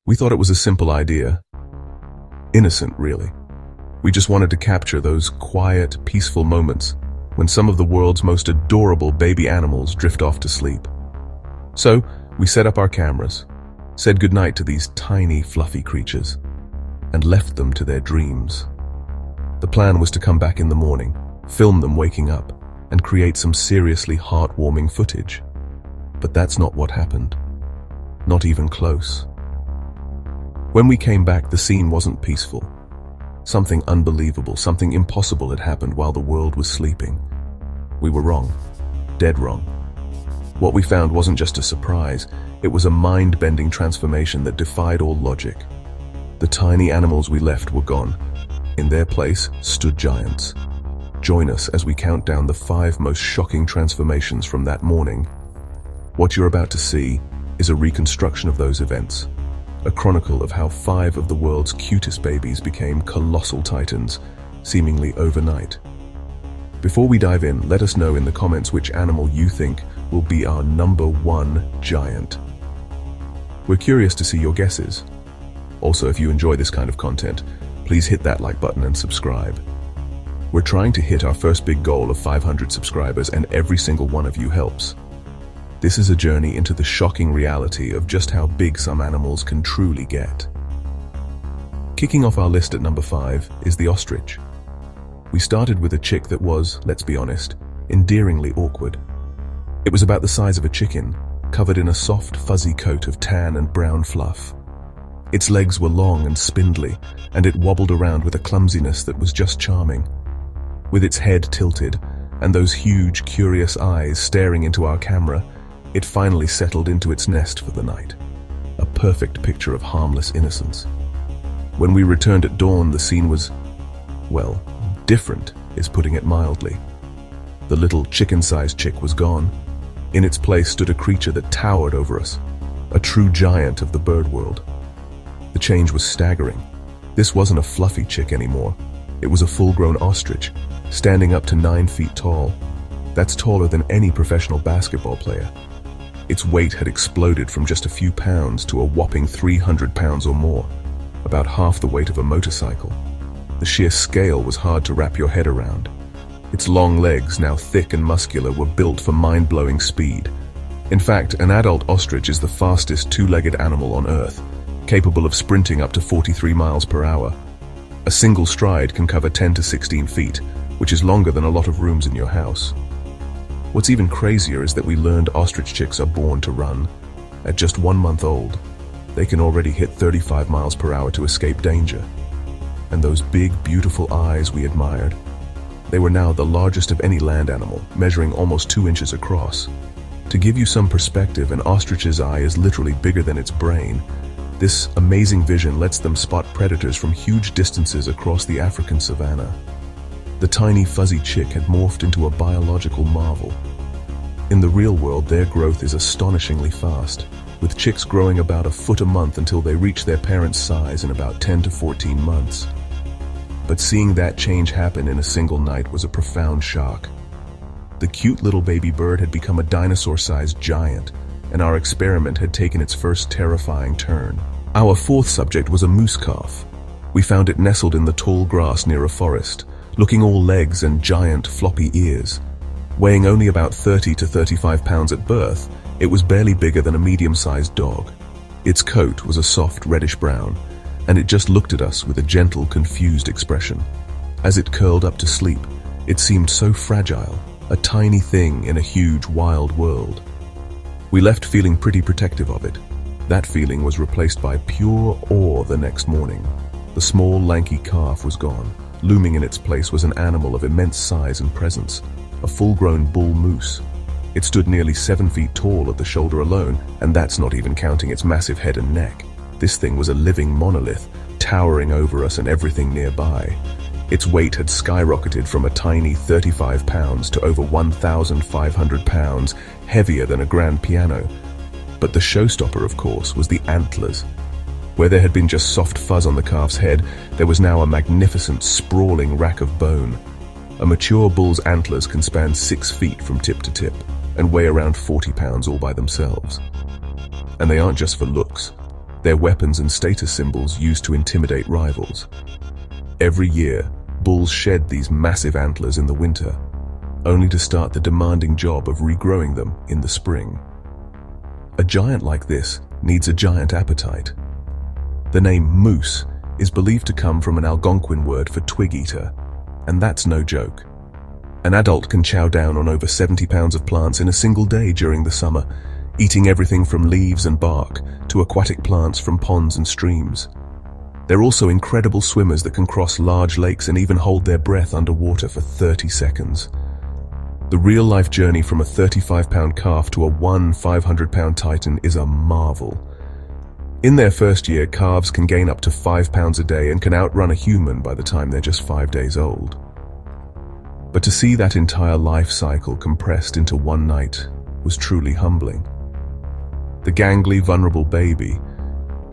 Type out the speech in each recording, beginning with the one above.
We thought it was a simple idea. Innocent, really. We just wanted to capture those quiet, peaceful moments when some of the world's most adorable baby animals drift off to sleep. So, we set up our cameras, said goodnight to these tiny, fluffy creatures, and left them to their dreams. The plan was to come back in the morning, film them waking up, and create some seriously heartwarming footage. But that's not what happened. Not even close. When we came back, the scene wasn't peaceful. Something unbelievable, something impossible had happened while the world was sleeping. We were wrong. Dead wrong. What we found wasn't just a surprise, it was a mind-bending transformation that defied all logic. The tiny animals we left were gone. In their place stood giants. Join us as we count down the 5 most shocking transformations from that morning. What you're about to see is a reconstruction of those events. A chronicle of how 5 of the world's cutest babies became colossal titans, seemingly overnight. Before we dive in, let us know in the comments which animal you think will be our #1 giant. We're curious to see your guesses. Also, if you enjoy this kind of content, please hit that like button and subscribe. We're trying to hit our first big goal of 500 subscribers, and every single one of you helps. This is a journey into the shocking reality of just how big some animals can truly get. Kicking off our list at number 5 is the ostrich. We started with a chick that was, let's be honest, endearingly awkward. It was about the size of a chicken, covered in a soft, fuzzy coat of tan and brown fluff. Its legs were long and spindly, and it wobbled around with a clumsiness that was just charming. With its head tilted, and those huge, curious eyes staring into our camera, it finally settled into its nest for the night. A perfect picture of harmless innocence. When we returned at dawn, the scene was, well, different is putting it mildly. The little chicken-sized chick was gone. In its place stood a creature that towered over us, a true giant of the bird world. The change was staggering. This wasn't a fluffy chick anymore. It was a full-grown ostrich, standing up to 9 feet tall. That's taller than any professional basketball player. Its weight had exploded from just a few pounds to a whopping 300 pounds or more, about half the weight of a motorcycle. The sheer scale was hard to wrap your head around. Its long legs, now thick and muscular, were built for mind-blowing speed. In fact, an adult ostrich is the fastest 2-legged animal on Earth, capable of sprinting up to 43 miles per hour. A single stride can cover 10 to 16 feet, which is longer than a lot of rooms in your house. What's even crazier is that we learned ostrich chicks are born to run. At just 1 month old, they can already hit 35 miles per hour to escape danger. And those big, beautiful eyes we admired, they were now the largest of any land animal, measuring almost 2 inches across. To give you some perspective, an ostrich's eye is literally bigger than its brain. This amazing vision lets them spot predators from huge distances across the African savanna. The tiny fuzzy chick had morphed into a biological marvel. In the real world, their growth is astonishingly fast, with chicks growing about 1 foot a month until they reach their parents' size in about 10 to 14 months. But seeing that change happen in a single night was a profound shock. The cute little baby bird had become a dinosaur-sized giant, and our experiment had taken its first terrifying turn. Our 4th subject was a moose calf. We found it nestled in the tall grass near a forest, looking all legs and giant floppy ears. Weighing only about 30 to 35 pounds at birth, it was barely bigger than a medium-sized dog. Its coat was a soft reddish-brown, and it just looked at us with a gentle, confused expression. As it curled up to sleep, it seemed so fragile, a tiny thing in a huge, wild world. We left feeling pretty protective of it. That feeling was replaced by pure awe the next morning. The small, lanky calf was gone. Looming in its place was an animal of immense size and presence, a full-grown bull moose. It stood nearly 7 feet tall at the shoulder alone, and that's not even counting its massive head and neck. This thing was a living monolith, towering over us and everything nearby. Its weight had skyrocketed from a tiny 35 pounds to over 1,500 pounds, heavier than a grand piano. But the showstopper, of course, was the antlers. Where there had been just soft fuzz on the calf's head, there was now a magnificent, sprawling rack of bone. A mature bull's antlers can span 6 feet from tip to tip and weigh around 40 pounds all by themselves. And they aren't just for looks. their weapons and status symbols used to intimidate rivals. Every year, bulls shed these massive antlers in the winter, only to start the demanding job of regrowing them in the spring. A giant like this needs a giant appetite. The name moose is believed to come from an Algonquin word for twig eater, and that's no joke. An adult can chow down on over 70 pounds of plants in a single day during the summer, eating everything from leaves and bark to aquatic plants from ponds and streams. They're also incredible swimmers that can cross large lakes and even hold their breath underwater for 30 seconds. The real-life journey from a 35-pound calf to a 500-pound titan is a marvel. In their first year, calves can gain up to 5 pounds a day and can outrun a human by the time they're just 5 days old. But to see that entire life cycle compressed into one night was truly humbling. The gangly, vulnerable baby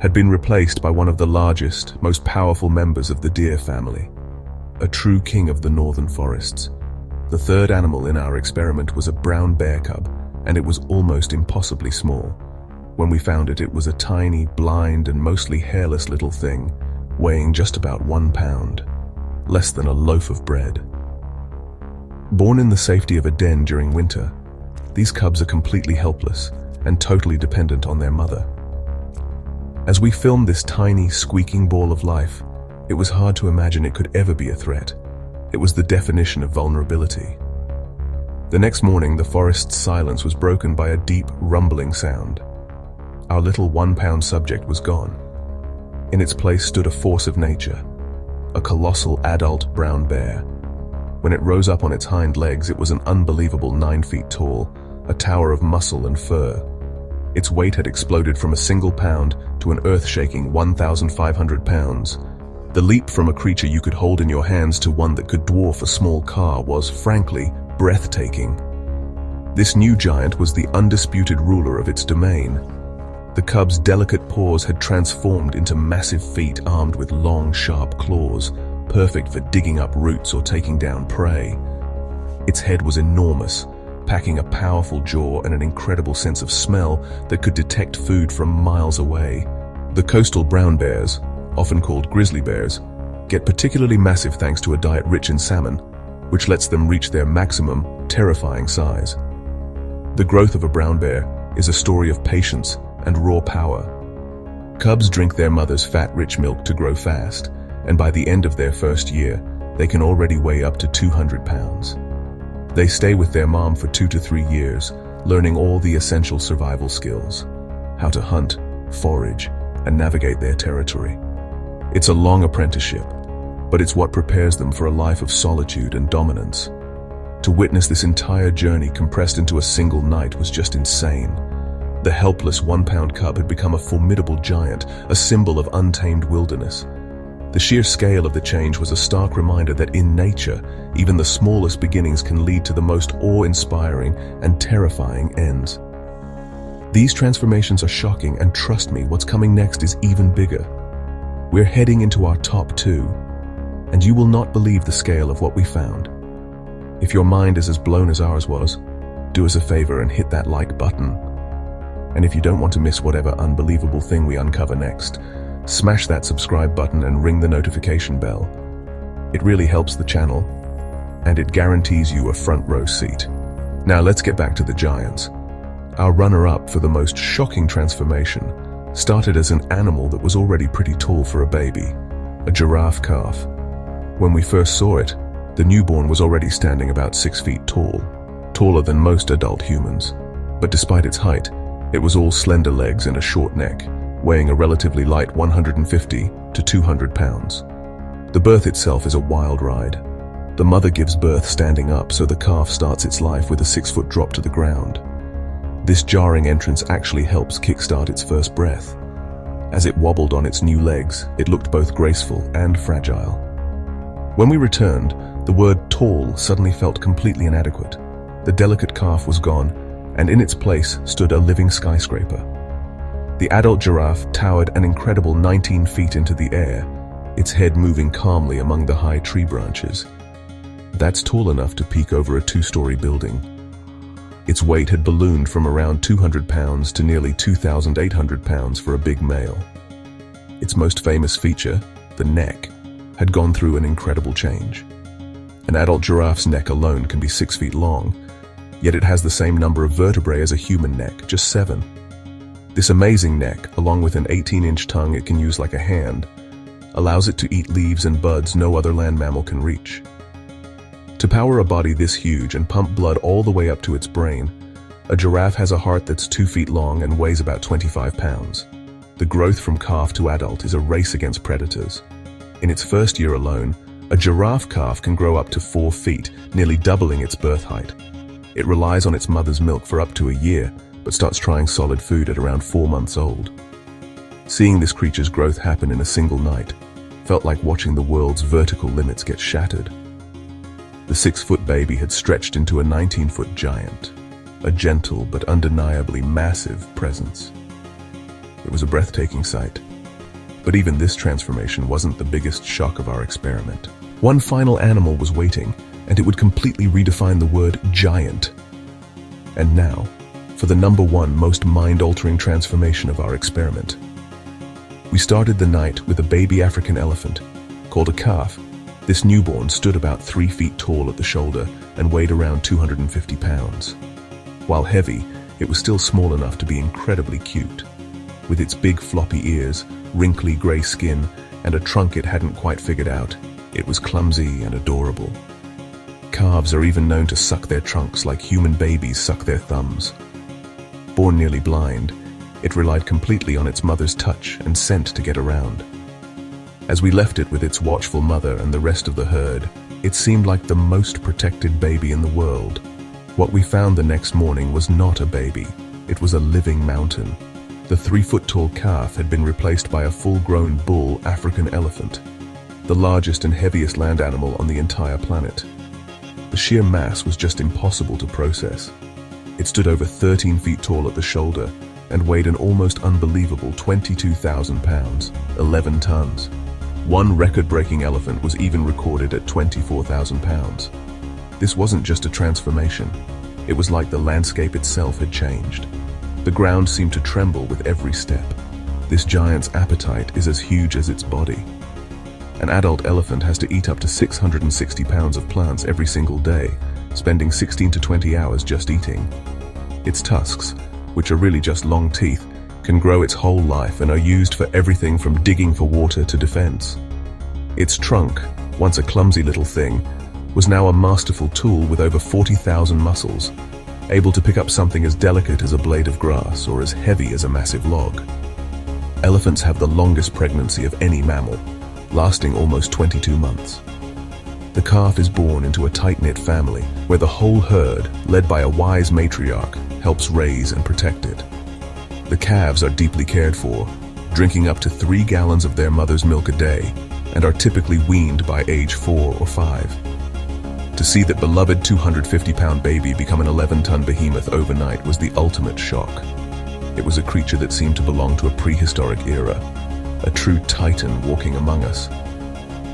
had been replaced by one of the largest, most powerful members of the deer family, a true king of the northern forests. The third animal in our experiment was a brown bear cub, and it was almost impossibly small. When we found it, it was a tiny, blind, and mostly hairless little thing, weighing just about 1 pound, less than a loaf of bread. Born in the safety of a den during winter, these cubs are completely helpless and totally dependent on their mother. As we filmed this tiny, squeaking ball of life, it was hard to imagine it could ever be a threat. It was the definition of vulnerability. The next morning, the forest's silence was broken by a deep, rumbling sound. Our little 1-pound subject was gone. In its place stood a force of nature, a colossal adult brown bear. When it rose up on its hind legs, it was an unbelievable 9 feet tall, a tower of muscle and fur. Its weight had exploded from a single pound to an earth-shaking 1,500 pounds. The leap from a creature you could hold in your hands to one that could dwarf a small car was, frankly, breathtaking. This new giant was the undisputed ruler of its domain. The cub's delicate paws had transformed into massive feet armed with long, sharp claws, perfect for digging up roots or taking down prey. Its head was enormous, packing a powerful jaw and an incredible sense of smell that could detect food from miles away. The coastal brown bears, often called grizzly bears, get particularly massive thanks to a diet rich in salmon, which lets them reach their maximum, terrifying size. The growth of a brown bear is a story of patience and raw power. Cubs drink their mother's fat-rich milk to grow fast, and by the end of their first year, they can already weigh up to 200 pounds. They stay with their mom for 2 to 3 years, learning all the essential survival skills: how to hunt, forage, and navigate their territory. It's a long apprenticeship, but it's what prepares them for a life of solitude and dominance. To witness this entire journey compressed into a single night was just insane. The helpless 1-pound cub had become a formidable giant, a symbol of untamed wilderness. The sheer scale of the change was a stark reminder that in nature, even the smallest beginnings can lead to the most awe-inspiring and terrifying ends. These transformations are shocking, and trust me, what's coming next is even bigger. We're heading into our top 2, and you will not believe the scale of what we found. If your mind is as blown as ours was, do us a favor and hit that like button. And if you don't want to miss whatever unbelievable thing we uncover next, smash that subscribe button and ring the notification bell. It really helps the channel, and it guarantees you a front row seat. Now let's get back to the giants. Our runner-up for the most shocking transformation started as an animal that was already pretty tall for a baby, a giraffe calf. When we first saw it, the newborn was already standing about 6 feet tall, taller than most adult humans. But despite its height, it was all slender legs and a short neck, weighing a relatively light 150 to 200 pounds. The birth itself is a wild ride. The mother gives birth standing up, so the calf starts its life with a 6-foot drop to the ground. This jarring entrance actually helps kickstart its first breath. As it wobbled on its new legs, it looked both graceful and fragile. When we returned, the word tall suddenly felt completely inadequate. The delicate calf was gone, and in its place stood a living skyscraper. The adult giraffe towered an incredible 19 feet into the air, its head moving calmly among the high tree branches. That's tall enough to peek over a 2-story building. Its weight had ballooned from around 200 pounds to nearly 2,800 pounds for a big male. its most famous feature, the neck, had gone through an incredible change. An adult giraffe's neck alone can be 6 feet long, yet it has the same number of vertebrae as a human neck, just 7. This amazing neck, along with an 18-inch tongue it can use like a hand, allows it to eat leaves and buds no other land mammal can reach. To power a body this huge and pump blood all the way up to its brain, a giraffe has a heart that's 2 feet long and weighs about 25 pounds. The growth from calf to adult is a race against predators. In its first year alone, a giraffe calf can grow up to 4 feet, nearly doubling its birth height. It relies on its mother's milk for up to a year, but starts trying solid food at around 4 months old. Seeing this creature's growth happen in a single night felt like watching the world's vertical limits get shattered. The 6-foot baby had stretched into a 19-foot giant, a gentle but undeniably massive presence. It was a breathtaking sight. But even this transformation wasn't the biggest shock of our experiment. One final animal was waiting, and it would completely redefine the word giant. And now, for the #1 most mind-altering transformation of our experiment. We started the night with a baby African elephant, called a calf. This newborn stood about 3 feet tall at the shoulder and weighed around 250 pounds. While heavy, it was still small enough to be incredibly cute. With its big floppy ears, wrinkly gray skin, and a trunk it hadn't quite figured out, it was clumsy and adorable. Calves are even known to suck their trunks like human babies suck their thumbs. Born nearly blind, it relied completely on its mother's touch and scent to get around. As we left it with its watchful mother and the rest of the herd, it seemed like the most protected baby in the world. What we found the next morning was not a baby, it was a living mountain. The 3-foot-tall calf had been replaced by a full-grown bull African elephant, the largest and heaviest land animal on the entire planet. The sheer mass was just impossible to process. It stood over 13 feet tall at the shoulder and weighed an almost unbelievable 22,000 pounds, 11 tons. One record-breaking elephant was even recorded at 24,000 pounds. This wasn't just a transformation. It was like the landscape itself had changed. The ground seemed to tremble with every step. This giant's appetite is as huge as its body. An adult elephant has to eat up to 660 pounds of plants every single day, spending 16 to 20 hours just eating. Its tusks, which are really just long teeth, can grow its whole life and are used for everything from digging for water to defense. Its trunk, once a clumsy little thing, was now a masterful tool with over 40,000 muscles, able to pick up something as delicate as a blade of grass or as heavy as a massive log. Elephants have the longest pregnancy of any mammal, lasting almost 22 months. The calf is born into a tight-knit family where the whole herd, led by a wise matriarch, helps raise and protect it. The calves are deeply cared for, drinking up to 3 gallons of their mother's milk a day, and are typically weaned by age 4 or 5. To see that beloved 250-pound baby become an 11-ton behemoth overnight was the ultimate shock. It was a creature that seemed to belong to a prehistoric era, a true titan walking among us.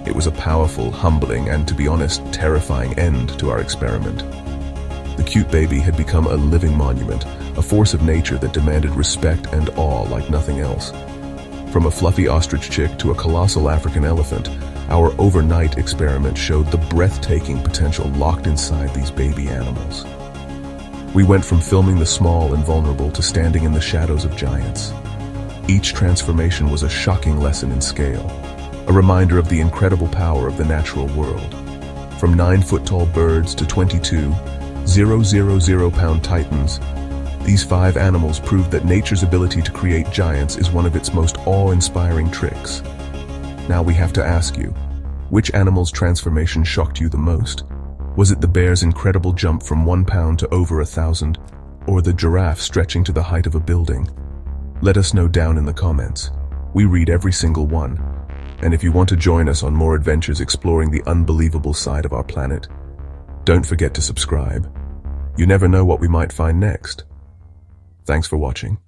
It was a powerful, humbling, and to be honest, terrifying end to our experiment. The cute baby had become a living monument, a force of nature that demanded respect and awe like nothing else. From a fluffy ostrich chick to a colossal African elephant, our overnight experiment showed the breathtaking potential locked inside these baby animals. We went from filming the small and vulnerable to standing in the shadows of giants. Each transformation was a shocking lesson in scale, a reminder of the incredible power of the natural world. From 9-foot-tall birds to 22,000-pound titans, these 5 animals proved that nature's ability to create giants is one of its most awe-inspiring tricks. Now we have to ask you, which animal's transformation shocked you the most? Was it the bear's incredible jump from 1 pound to over 1,000, or the giraffe stretching to the height of a building? Let us know down in the comments. We read every single one. And if you want to join us on more adventures exploring the unbelievable side of our planet, don't forget to subscribe. You never know what we might find next. Thanks for watching.